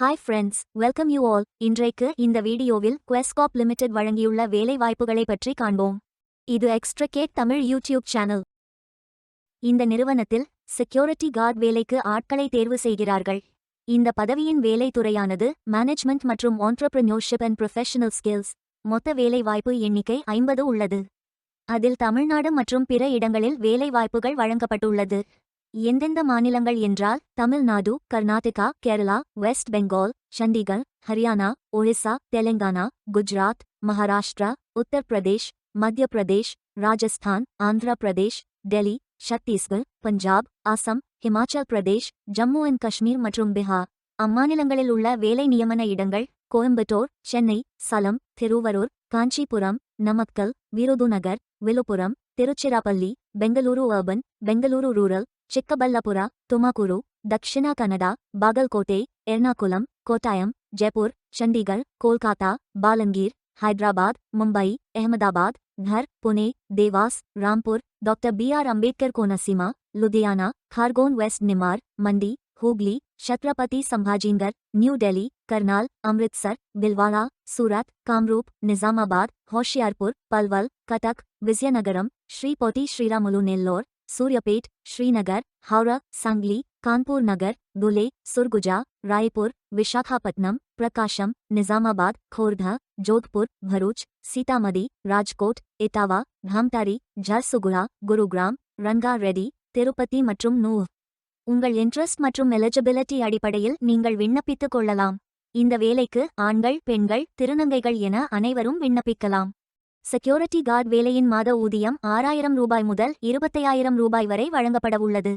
Hi friends, welcome you all. இன்றைக்கு இந்த வீடியோவில் குவெஸ்காப் லிமிடெட் வழங்கியுள்ள வேலை வாய்ப்புகளை பற்றி காண்போம். இது எக்ஸ்ட்ரகேட் தமிழ் யூடியூப் சேனல். இந்த நிறுவனத்தில் செக்யூரிட்டி கார்டு வேலைக்கு ஆட்களை தேர்வு செய்கிறார்கள். இந்த பதவியின் வேலை துறையானது மேனேஜ்மெண்ட் மற்றும் ஆண்டர்பிரினியோர்ஷிப் அண்ட் ப்ரொஃபஷனல் ஸ்கில்ஸ். மொத்த வேலை வாய்ப்பு எண்ணிக்கை 50 உள்ளது. அதில் தமிழ்நாடு மற்றும் பிற இடங்களில் வேலை வாய்ப்புகள் வழங்கப்பட்டுள்ளது. எந்தெந்த மாநிலங்கள் என்றால் தமிழ்நாடு, கர்நாடகா, கேரளா, வெஸ்ட் பெங்கால், சண்டிகர், ஹரியானா, ஒரிசா, தெலுங்கானா, குஜராத், மகாராஷ்டிரா, உத்தரப்பிரதேஷ், மத்திய பிரதேஷ், ராஜஸ்தான், ஆந்திர பிரதேஷ், டெல்லி, சத்தீஸ்கர், பஞ்சாப், அசாம், ஹிமாச்சல் பிரதேஷ், ஜம்மு அண்ட் காஷ்மீர் மற்றும் பிஹார். அம்மாநிலங்களில் உள்ள வேலை நியமன இடங்கள் Coimbatore, Chennai, Salem, Thiruvarur, Kanchipuram, Namakkal, Virudhunagar, Viluppuram, Tiruchirappalli, Bengaluru urban, Bengaluru rural, Chikkaballapura, Tumakuru, Dakshina Kannada, Bagalkot, Ernakulam, Kottayam, Jaipur, Chandigarh, Kolkata, Balangir, Hyderabad, Mumbai, Ahmedabad, Dhar, Pune, Dewas, Rampur, doctor B R. Ambedkar Konaseema, Ludhiana, Khargone west Nimar, Mandi, Hooghly, Chhatrapati Sambhajinagar, new Delhi, Karnal, Amritsar, ಬಿಲ್ವಾಡಾ, ಸೂರತ್, ಕಾಮ್ರೂಪ್, ನಿಜಾಮಾಬಾದ್, ಹೋಶಿಯಾರ್ಪುರ್, ಪಲ್ವಲ್, ಕಟಕ್, ವಿಜಯನಗರಂ, ಶ್ರೀಪೋಟಿ ಶ್ರೀರಾಮುಲು ನೆಲ್ಲೋರ್, ಸೂರ್ಯಪೇಟ್, ಶ್ರೀನಗರ್, ಹೌರಾ, ಸಂಗ್ಲಿ, ಕಾನ್ಪುರ್ ನಗರ್, ದುಲೆ, ಸುರ್ಗುಜಾ, ರಾಯ್ಪುರ್, ವಿಶಾಖಪಟ್ನಂ, ಪ್ರಕಾಶಂ, ನಿಜಾಮಾಬಾದ್, ಖೋರ್ಧಾ, ಜೋಧ್ಪುರ್, ಭರೂಚ್, ಸೀತಾಮಡಿ, ರಾಜ್ಕೋಟ್, ಇಟಾವಾ, ಧಾಮ್ತಾರಿ, ಝಾರ್ಸುಗುಡಾ, குருகிராம், ரங்கா ரெடி, திருப்பதி மற்றும் நூர். உங்கள் இன்ட்ரெஸ்ட் மற்றும் எலிஜிபிலிட்டி அடிப்படையில் நீங்கள் விண்ணப்பித்துக் கொள்ளலாம். இந்த வேலைக்கு ஆண்கள், பெண்கள், திருநங்கைகள் என அனைவரும் விண்ணப்பிக்கலாம். செக்யூரிட்டி கார்டு வேலையின் மாத ஊதியம் 6000 ரூபாய் முதல் 25000 ரூபாய் வரை வழங்கப்படவுள்ளது.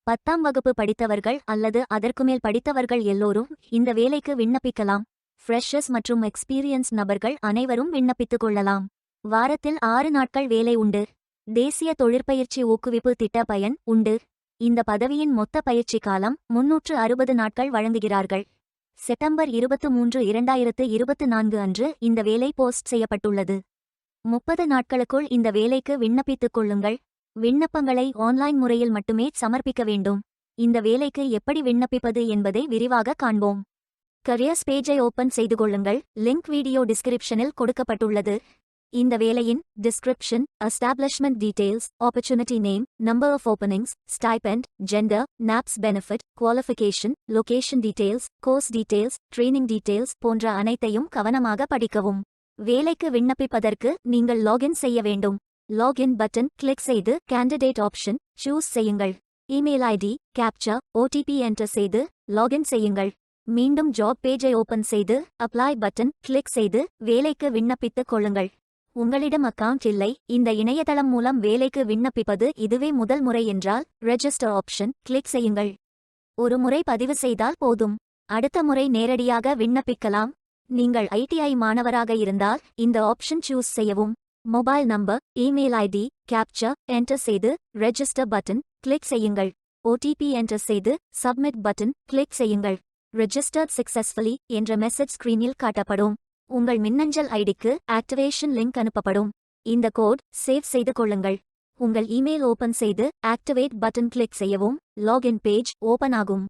10ஆம் வகுப்பு படித்தவர்கள் அல்லது அதற்குமேல் படித்தவர்கள் எல்லோரும் இந்த வேலைக்கு விண்ணப்பிக்கலாம். ஃப்ரெஷர்ஸ் மற்றும் எக்ஸ்பீரியன்ஸ் நபர்கள் அனைவரும் விண்ணப்பித்துக் கொள்ளலாம். வாரத்தில் 6 நாட்கள் வேலை உண்டு. தேசிய தொழிற்பயிற்சி ஊக்குவிப்பு திட்ட பயன் உண்டு. இந்த பதவியின் மொத்த பயிற்சி காலம் 360 நாட்கள் வழங்குகிறார்கள். செப்டம்பர் 23, 2024 அன்று இந்த வேலை போஸ்ட் செய்யப்பட்டுள்ளது. 30 நாட்களுக்குள் இந்த வேலைக்கு விண்ணப்பித்துக் கொள்ளுங்கள். விண்ணப்பங்களை ஆன்லைன் முறையில் மட்டுமே சமர்ப்பிக்க வேண்டும். இந்த வேலைக்கு எப்படி விண்ணப்பிப்பது என்பதை விரிவாக காண்போம். கரியர்ஸ் பேஜை ஓபன் செய்து கொள்ளுங்கள். லிங்க் வீடியோ டிஸ்கிரிப்ஷனில் கொடுக்கப்பட்டுள்ளது. இந்த வேலையின் description, establishment details, opportunity name, number of openings, stipend, gender, NAPS benefit, qualification, location details, course details, training details போன்ற அனைத்தையும் கவனமாக படிக்கவும். வேலைக்கு விண்ணப்பிப்பதற்கு நீங்கள் லாகின் செய்ய வேண்டும். லாகின் பட்டன் கிளிக் செய்து கேண்டிடேட் ஆப்ஷன் சூஸ் செய்யுங்கள். Email ID, captcha, OTP enter செய்து லாகின் செய்யுங்கள். மீண்டும் ஜாப் பேஜை ஓபன் செய்து அப்ளை பட்டன் கிளிக் செய்து வேலைக்கு விண்ணப்பித்துக் கொள்ளுங்கள். உங்களிடம் அக்கவுண்ட் இல்லை, இந்த இணையதளம் மூலம் வேலைக்கு விண்ணப்பிப்பது இதுவே முதல் முறை என்றால் ரெஜிஸ்டர் ஆப்ஷன் கிளிக் செய்யுங்கள். ஒரு முறை பதிவு செய்தால் போதும். அடுத்த முறை நேரடியாக விண்ணப்பிக்கலாம். நீங்கள் ஐடிஐ மாணவராக இருந்தால் இந்த ஆப்ஷன் சூஸ் செய்யவும். Mobile number, email ID, captcha enter செய்து ரெஜிஸ்டர் பட்டன் கிளிக் செய்யுங்கள். ஓடிபி என்டர் செய்து சப்மிட் பட்டன் கிளிக் செய்யுங்கள். ரெஜிஸ்டர்ட் சக்சஸ்ஃபுல்லி என்ற மெசேஜ் ஸ்கிரீனில் காட்டப்படும். உங்கள் மின்னஞ்சல் ஐடிக்கு ஆக்டிவேஷன் லிங்க் அனுப்பப்படும். இந்த கோட் சேவ் செய்து கொள்ளுங்கள். உங்கள் இமெயில் ஓபன் செய்து ஆக்டிவேட் பட்டன் கிளிக் செய்யவும். லாகின் பேஜ் ஓபன் ஆகும்.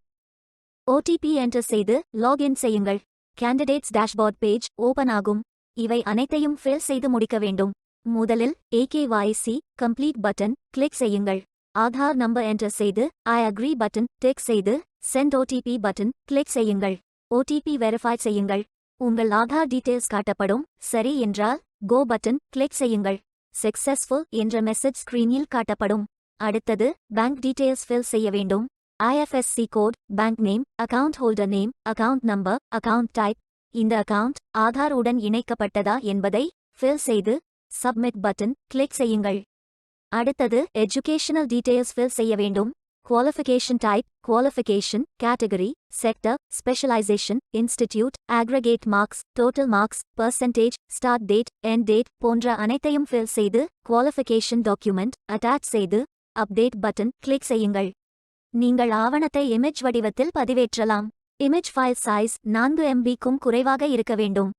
ஓடிபி என்டர் செய்து லாகின் செய்யுங்கள். கேண்டிடேட்ஸ் டேஷ்போர்ட் பேஜ் ஓபன் ஆகும். இவை அனைத்தையும் ஃபில் செய்து முடிக்க வேண்டும். முதலில் AKYC கம்ப்ளீட் பட்டன் கிளிக் செய்யுங்கள். ஆதார் நம்பர் என்டர் செய்து ஐ அக்ரி பட்டன் டிக் செய்து சென்ட் ஓடிபி பட்டன் கிளிக் செய்யுங்கள். ஓடிபி வெரிஃபை செய்யுங்கள். உங்கள் ஆதார் டீடைல்ஸ் காட்டப்படும். சரி என்றால் கோ பட்டன் கிளிக் செய்யுங்கள். சக்சஸ்ஃபுல் என்ற மெசேஜ் ஸ்கிரீனில் காட்டப்படும். அடுத்தது பேங்க் டீடைல்ஸ் ஃபில் செய்ய வேண்டும். IFSC code, bank name, account holder name, account number, account type. இந்த அக்கவுண்ட் ஆதார் உடன் இணைக்கப்பட்டதா என்பதை ஃபில் செய்து சப்மிட் பட்டன் கிளிக் செய்யுங்கள். அடுத்தது எஜுகேஷனல் டீடைல்ஸ் ஃபில் செய்ய வேண்டும். Qualification type, qualification, category, sector, specialization, institute, aggregate marks, total marks, percentage, start date, end date போன்ற அனைத்தையும் ஃபில் செய்து qualification document attach செய்து update button கிளிக் செய்யுங்கள். நீங்கள் ஆவணத்தை இமேஜ் வடிவத்தில் பதிவேற்றலாம். இமேஜ் ஃபைல் சைஸ் 4 MB-க்கும் குறைவாக இருக்க வேண்டும்.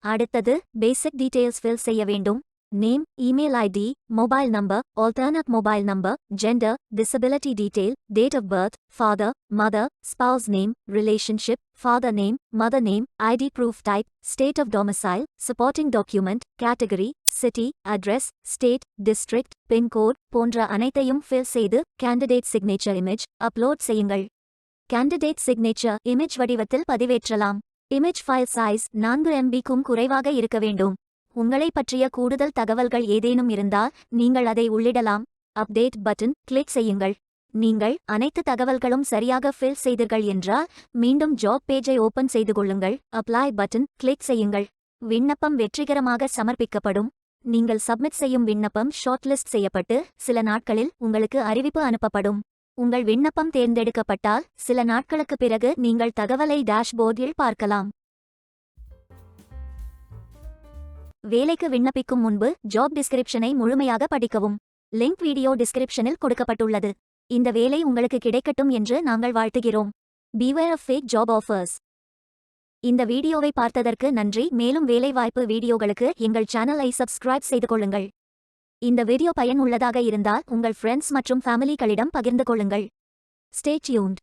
அடுத்தது பேசிக் டீடைல்ஸ் ஃபில் செய்ய வேண்டும். Name, email ID, mobile number, alternate mobile number, gender, disability detail, date of birth, father, mother, spouse name, relationship, father name, mother name, ID proof type, state of domicile, supporting document, category, city, address, state, district, pin code போன்ற அனைத்தையும் fill செய்து candidate signature image upload செய்யுங்கள். Candidate signature image வடிவத்தில் பதிவேற்றலாம். Image file size 4 MB-க்கும் குறைவாக இருக்க வேண்டும். உங்களை பற்றிய கூடுதல் தகவல்கள் ஏதேனும் இருந்தால் நீங்கள் அதை உள்ளிடலாம். அப்டேட் பட்டன் கிளிக் செய்யுங்கள். நீங்கள் அனைத்து தகவல்களும் சரியாக ஃபில் செய்தீர்கள் என்றால் மீண்டும் ஜாப் பேஜை ஓபன் செய்து கொள்ளுங்கள். அப்ளை பட்டன் கிளிக் செய்யுங்கள். விண்ணப்பம் வெற்றிகரமாக சமர்ப்பிக்கப்படும். நீங்கள் சப்மிட் செய்யும் விண்ணப்பம் ஷார்ட்லிஸ்ட் செய்யப்பட்டு சில நாட்களில் உங்களுக்கு அறிவிப்பு அனுப்பப்படும். உங்கள் விண்ணப்பம் தேர்ந்தெடுக்கப்பட்டால் சில நாட்களுக்கு பிறகு நீங்கள் தகவலை டேஷ்போர்டில் பார்க்கலாம். வேலைக்கு விண்ணப்பிக்கும் முன்பு ஜாப் டிஸ்கிரிப்ஷனை முழுமையாக படிக்கவும். லிங்க் வீடியோ டிஸ்கிரிப்ஷனில் கொடுக்கப்பட்டுள்ளது. இந்த வேலை உங்களுக்கு கிடைக்கட்டும் என்று நாங்கள் வாழ்த்துகிறோம். Beware of fake job offers. இந்த வீடியோவை பார்த்ததற்கு நன்றி. மேலும் வேலைவாய்ப்பு வீடியோகளுக்கு எங்கள் சேனலை சப்ஸ்கிரைப் செய்து கொள்ளுங்கள். இந்த வீடியோ பயனுள்ளதாக இருந்தால் உங்கள் ஃப்ரெண்ட்ஸ் மற்றும் ஃபேமிலிகளிடம் பகிர்ந்து கொள்ளுங்கள். Stay tuned.